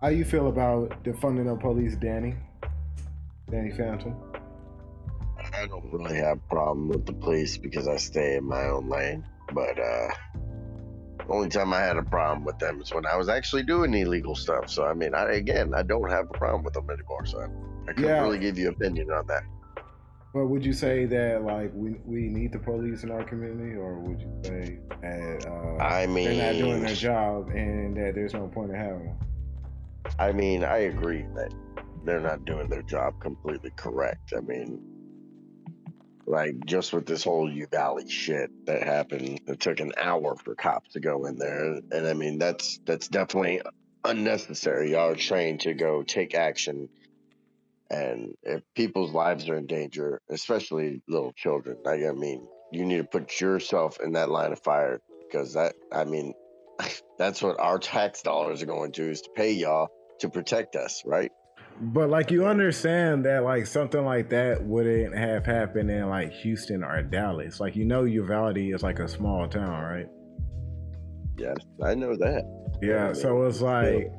How you feel about defunding the police, Danny? Danny Phantom. I don't really have a problem with the police because I stay in my own lane. But the only time I had a problem with them is when I was actually doing illegal stuff. So I mean, I don't have a problem with them anymore. So I couldn't Yeah, really give you an opinion on that. but would you say that like we need the police in our community, or would you say that I they're not doing mean, their job and that there's no point in having them? I agree that they're not doing their job completely correct. I mean, like just with this whole Uvalde shit that happened, it took an hour for cops to go in there, and I mean that's definitely unnecessary. Y'all are trained to go take action, and if people's lives are in danger, especially little children, like I mean, you need to put yourself in that line of fire because I mean, that's what our tax dollars are going to is to pay y'all to protect us, right? But like you understand that like something like that wouldn't have happened in like Houston or Dallas. Like Uvalde is like a small town, right? Yes, I know that, but I Yeah, mean, so it's still. like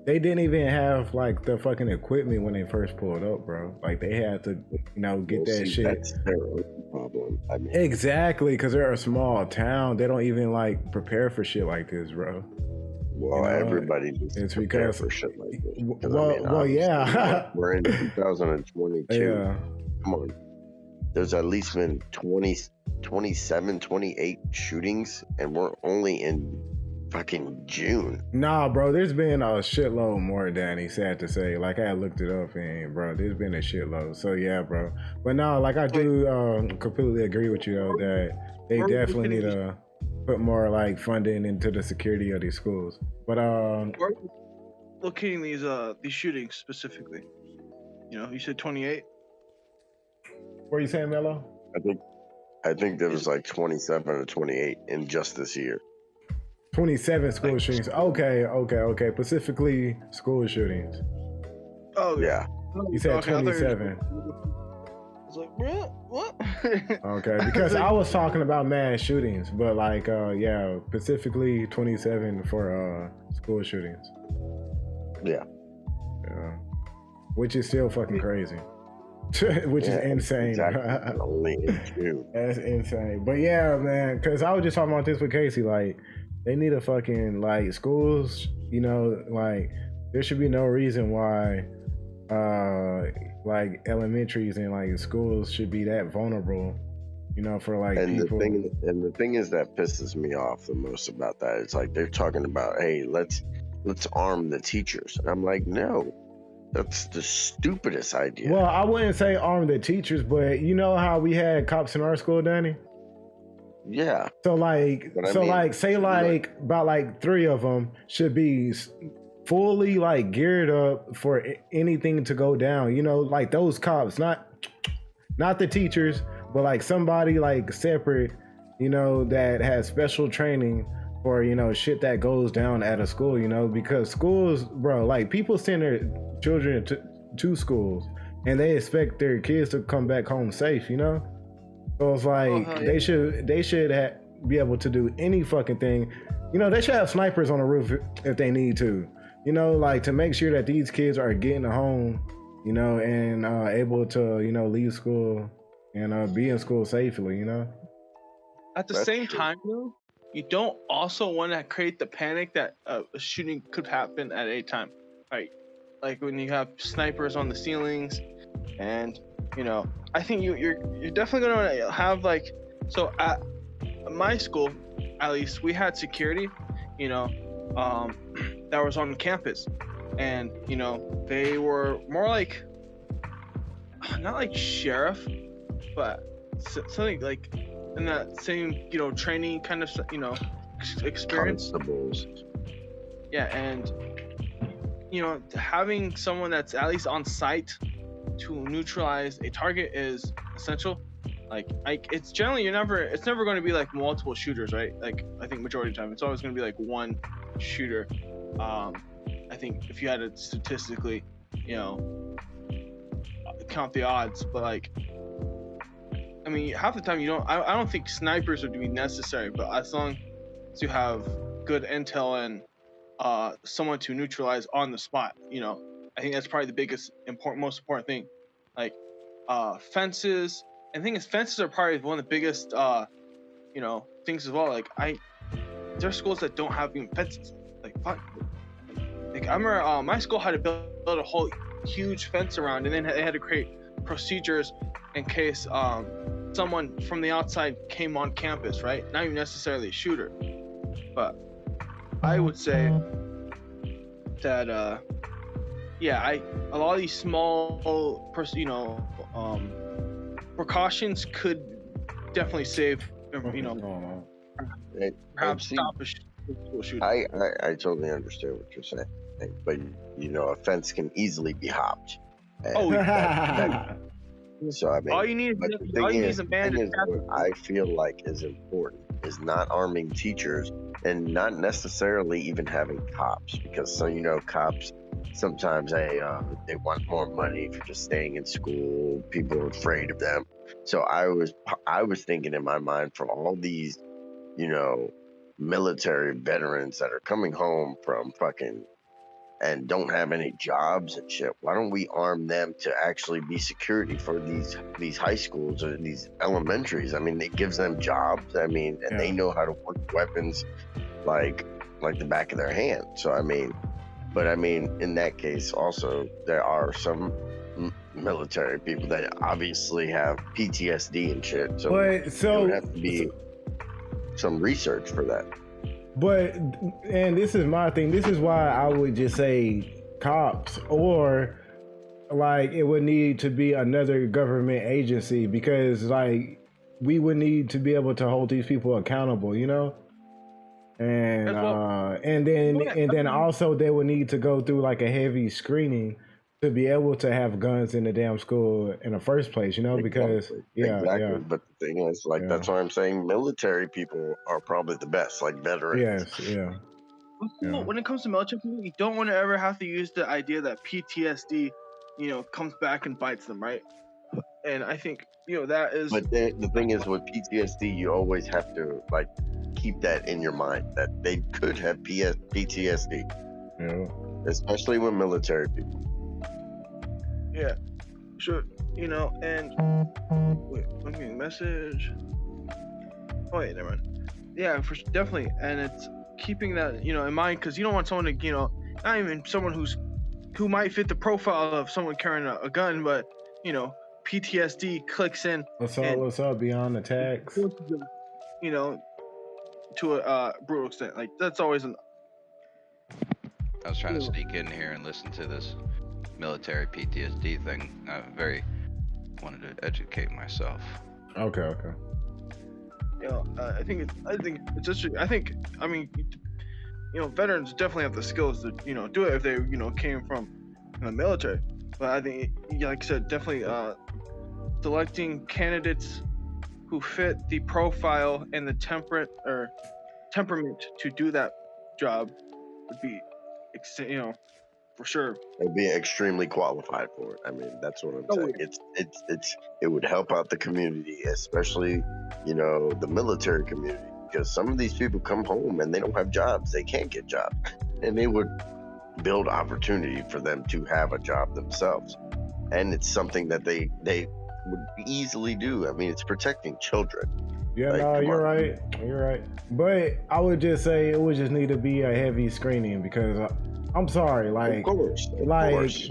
they didn't even have like the fucking equipment when they first pulled up, bro. Like they had to, get Well, that see, shit. that's their own problem. I mean, Exactly, because they're a small town. They don't even like prepare for shit like this, bro. You well, know, everybody needs to it's prepare because, for shit like this. Because I mean, well, obviously, yeah, we're in 2022. yeah. Come on, there's at least been 20, 27, 28 shootings, and we're only in fucking June. Nah, bro, there's been a shitload more, Danny, sad to say. Like, I looked it up, and, bro, there's been a shitload. So, yeah, bro. But, no, like, I Wait, do completely agree with you, though, that they where are we definitely locating need these? to put more, like, funding into the security of these schools. But, Where are we locating these shootings specifically? You said 28. what are you saying, Mello? I think there Is was like 27 or 28 in just this year. 27 like school shootings. Okay. Specifically, school shootings. oh Yeah, You said okay, I thought you were 27. I was like, what? Okay, I was because I like, was talking about mass shootings, but, like, yeah, specifically 27 for school shootings. yeah, Yeah. Which is still fucking crazy. Which is yeah, insane. exactly. Only in June. That's insane. But yeah, man, because I was just talking about this with Casey. Like, they need a fucking, like, schools, like, there should be no reason why, like, elementaries and, like, schools should be that vulnerable, for, like, And people. the thing is that pisses me off the most about that. It's like they're talking about, hey, let's arm the teachers, and I'm like, no, that's the stupidest idea. Well, I wouldn't say arm the teachers, but you know how we had cops in our school, Danny? Yeah, So like, but I mean, say look, like about like three of them should be fully like geared up for anything to go down. Like those cops, not the teachers, but like somebody like separate, that has special training for shit that goes down at a school. Because schools, bro, like people send their children to schools and they expect their kids to come back home safe. So it's oh like hell they yeah. should be able to do any fucking thing. They should have snipers on the roof if they need to. Like to make sure that these kids are getting home, and able to leave school and be in school safely. At the that's same true. time, though, you don't also want to create the panic that a shooting could happen at any time, right? Like when you have snipers on the ceilings, and I think you're definitely gonna have like so at my school, at least we had security, you know, um, that was on campus, and they were more like not like sheriff, but something like in that same training kind of experience. Constables. Yeah, and having someone that's at least on site to neutralize a target is essential. Like it's generally it's never going to be like multiple shooters, right? Like I think majority of the time it's always going to be like one shooter. I think if you had to statistically, count the odds, but like I mean half the time I don't think snipers would be necessary, but as long as you have good intel and someone to neutralize on the spot. I think that's probably the most important thing. Like fences. And the thing is, fences are probably one of the biggest things as well. Like there are schools that don't have even fences. Like fuck. Like I remember my school had to build a whole huge fence around, and then they had to create procedures in case someone from the outside came on campus, right? Not even necessarily a shooter, but I would say that a lot of these small precautions could definitely save perhaps stop a school shooting. I totally understand what you're saying, but a fence can easily be hopped. So I mean, all you need is a bandit. What I feel like is important is not arming teachers and not necessarily even having cops, because cops sometimes they want more money for just staying in school. People are afraid of them. So I was thinking in my mind, for all these military veterans that are coming home from fucking and don't have any jobs and shit, why don't we arm them to actually be security for these high schools or these elementaries? I mean, it gives them jobs. I mean, and they know how to work weapons like the back of their hand. So I mean, in that case also, there are some military people that obviously have PTSD and shit. So there would have to be some research for that. But, and this is my thing, this is why I would just say cops, or like it would need to be another government agency, because like we would need to be able to hold these people accountable, and then also they would need to go through like a heavy screening to be able to have guns in the damn school in the first place, because exactly. But the thing is, that's why I'm saying military people are probably the best, like veterans. When it comes to military people, you don't want to ever have to use the idea that PTSD, comes back and bites them, right? And I think that is. But the thing is, with PTSD, you always have to keep that in your mind that they could have PTSD, especially with military people. Yeah, sure. And wait, let me message. Oh wait, never mind. Yeah, definitely, and it's keeping that in mind, because you don't want someone to not even someone who might fit the profile of someone carrying a gun, but PTSD clicks in. What's up? Beyond attacks. To a brutal extent, like that's always an. I was trying to sneak in here and listen to this military PTSD thing. I wanted to educate myself. Okay. I think it's just. Veterans definitely have the skills to do it if they came from the military. But I think, like I said, definitely selecting candidates who fit the profile and the temperament to do that job would be, for sure. They'd be extremely qualified for it. I mean, that's what I'm saying. It would help out the community, especially the military community, because some of these people come home and they don't have jobs. They can't get jobs, and they would build opportunity for them to have a job themselves. And it's something that they would easily do. I mean, it's protecting children. Yeah, you're right. But I would just say it would just need to be a heavy screening, because I'm sorry, of course.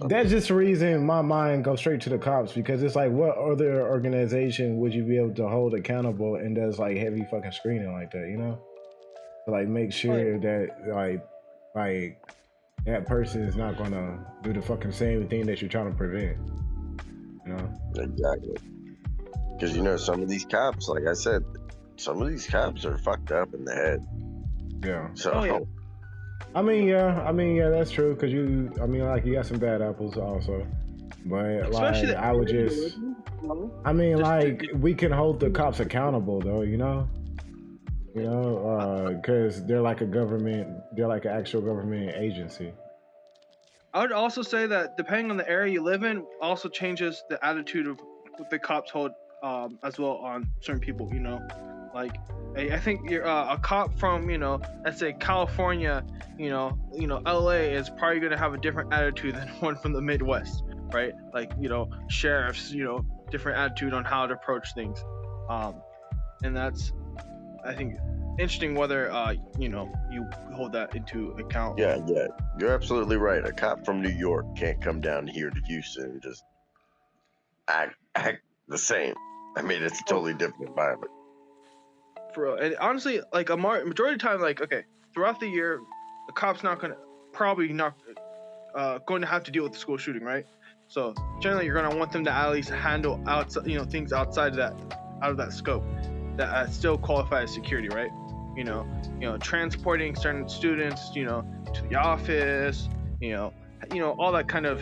That's just the reason my mind goes straight to the cops, because it's like, what other organization would you be able to hold accountable and does heavy fucking screening like that, to make sure that like that person is not gonna do the fucking same thing that you're trying to prevent. Exactly. Because some of these cops, like I said, some of these cops are fucked up in the head. Yeah. So. I mean, that's true. Because you got some bad apples also. But I would just, we can hold the cops accountable though, because they're like an actual government agency. I would also say that depending on the area you live in, also changes the attitude of what the cops hold as well on certain people. Like, I think you're a cop from, let's say California, LA is probably gonna have a different attitude than one from the Midwest, right? Like, sheriffs, different attitude on how to approach things, and that's, I think, interesting whether you hold that into account. Yeah, you're absolutely right. A cop from New York can't come down here to Houston and just act the same. I mean, it's a totally different environment. For real. And honestly, like majority of the time, like, okay, throughout the year, the cop's probably not going to have to deal with the school shooting, right? So generally, you're gonna want them to at least handle things outside of that scope that still qualify as security, right? Transporting certain students, to the office, all that kind of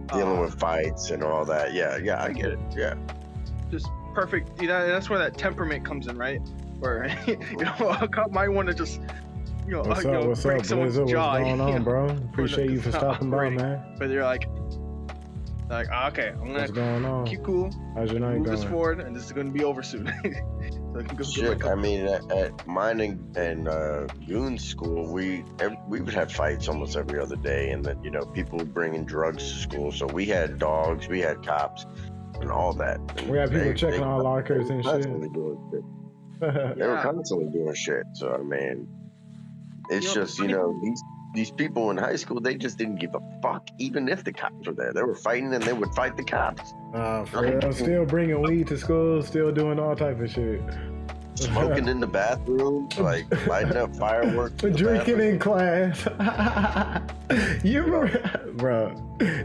dealing with fights and all that. Yeah, I get it. Yeah, just perfect. That's where that temperament comes in, right? Where a cop might want to just what's up, someone's Blizzard? jaw. What's going on, bro? Appreciate you for stopping by, man. But they're like, okay, I'm gonna keep cool. How's your night move going? this forward, and this is gonna be over soon. So I can go shit. I mean, at mine and Goon's school, we would have fights almost every other day, and then people bringing drugs to school. So we had dogs, we had cops, and all that. And we had people checking our lockers and shit. They were constantly doing shit. So I mean, it's just these people in high school, they just didn't give a fuck, even if the cops were there. They were fighting, and they would fight the cops. For real. Still bringing weed to school, still doing all type of shit. Smoking in the bathroom, like lighting up fireworks. Drinking in class. Bro.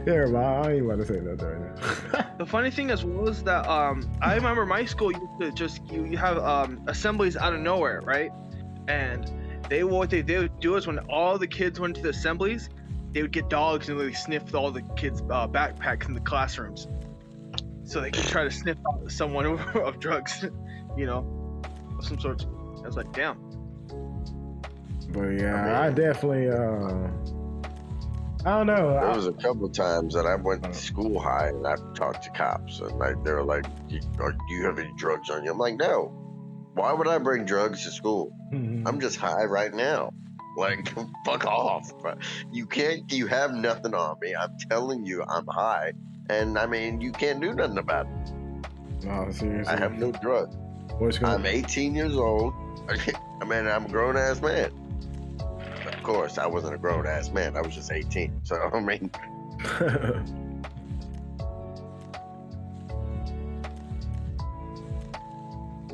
Never mind. I ain't about to say that right now. The funny thing as well is that I remember my school used to just you have assemblies out of nowhere, right? And what they would do is when all the kids went to the assemblies, they would get dogs and they sniffed all the kids' backpacks in the classrooms, so they could try to sniff out someone of drugs, of some sort. I was like, damn. But yeah, I definitely, I don't know. There was a couple of times that I went to school high and I talked to cops, and they were like, "Do you have any drugs on you?" I'm like, "No. Why would I bring drugs to school? I'm just high right now. Like, fuck off. You have nothing on me. I'm telling you, I'm high. And I mean, you can't do nothing about it." No, seriously. I have no drugs. I'm 18 years old. I mean, I'm a grown ass man. Of course, I wasn't a grown ass man. I was just 18. So, I mean.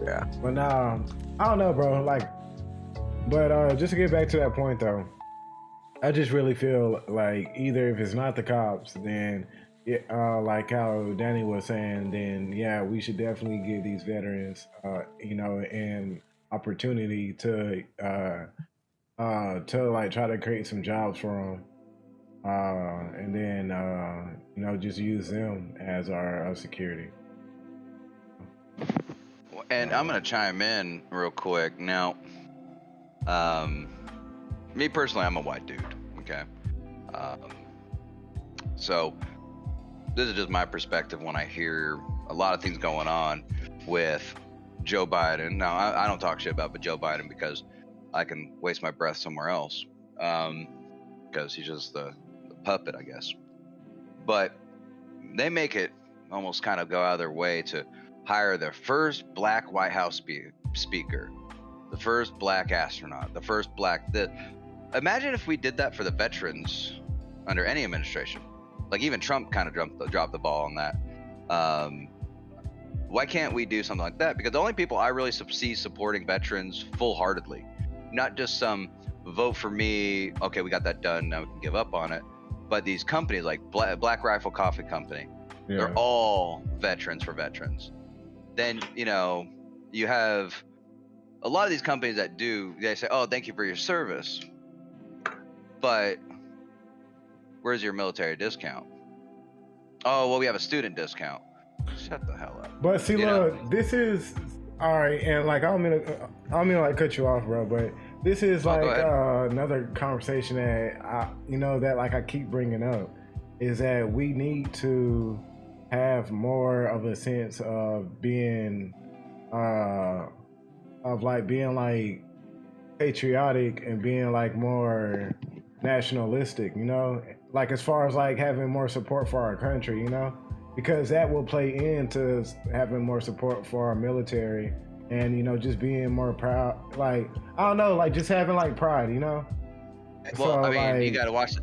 Yeah. But nah, I don't know, bro. Like, but just to get back to that point, though, I just really feel like either if it's not the cops, then like how Danny was saying, then yeah, we should definitely give these veterans, an opportunity to like try to create some jobs for them, and then just use them as our security. And I'm gonna chime in real quick now. Me personally, I'm a white dude. Okay, so this is just my perspective when I hear a lot of things going on with Joe Biden. Now, I don't talk shit about Joe Biden because I can waste my breath somewhere else, because he's just the puppet, I guess. But they make it almost kind of go out of their way to hire the first black White House speaker, the first black astronaut, the first black this. Imagine if we did that for the veterans under any administration. Like even Trump kind of dropped the ball on that. Why can't we do something like that? Because the only people I really see supporting veterans full-heartedly, not just some vote for me, okay, we got that done, now we can give up on it. But these companies like Black Rifle Coffee Company, they're all veterans for veterans. Then, you have a lot of these companies that they say, oh, thank you for your service. But where's your military discount? Oh, well, we have a student discount. Shut the hell up. But see, look, this is all right, and like I don't mean to like cut you off, bro, but this is like another conversation that I keep bringing up, is that we need to have more of a sense of being of like being like patriotic and being like more nationalistic, you know, like as far as like having more support for our country, you know, because that will play into having more support for our military and, you know, just being more proud, like, I don't know, like just having like pride, you know. Well, So, I mean, like, you gotta watch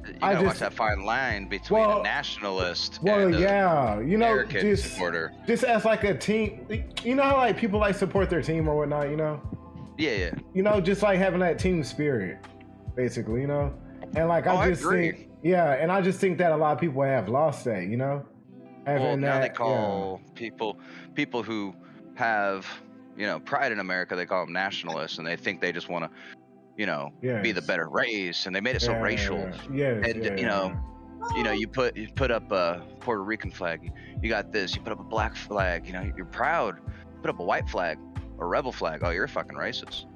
that fine line between a nationalist and yeah, you know, American supporter. Just as like a team, you know how like people like support their team or whatnot, you know. Yeah. You know, just like having that team spirit, basically, you know. And like I just agree. think, yeah, and I just think that a lot of people have lost that, you know. Well, now they call people who have, you know, pride in America, they call them nationalists, and they think they just want to, you know, be the better race, and they made it so racial. You put up a Puerto Rican flag, you got this, you put up a black flag, you know, you're proud. Put up a white flag, a rebel flag, oh, you're a fucking racist.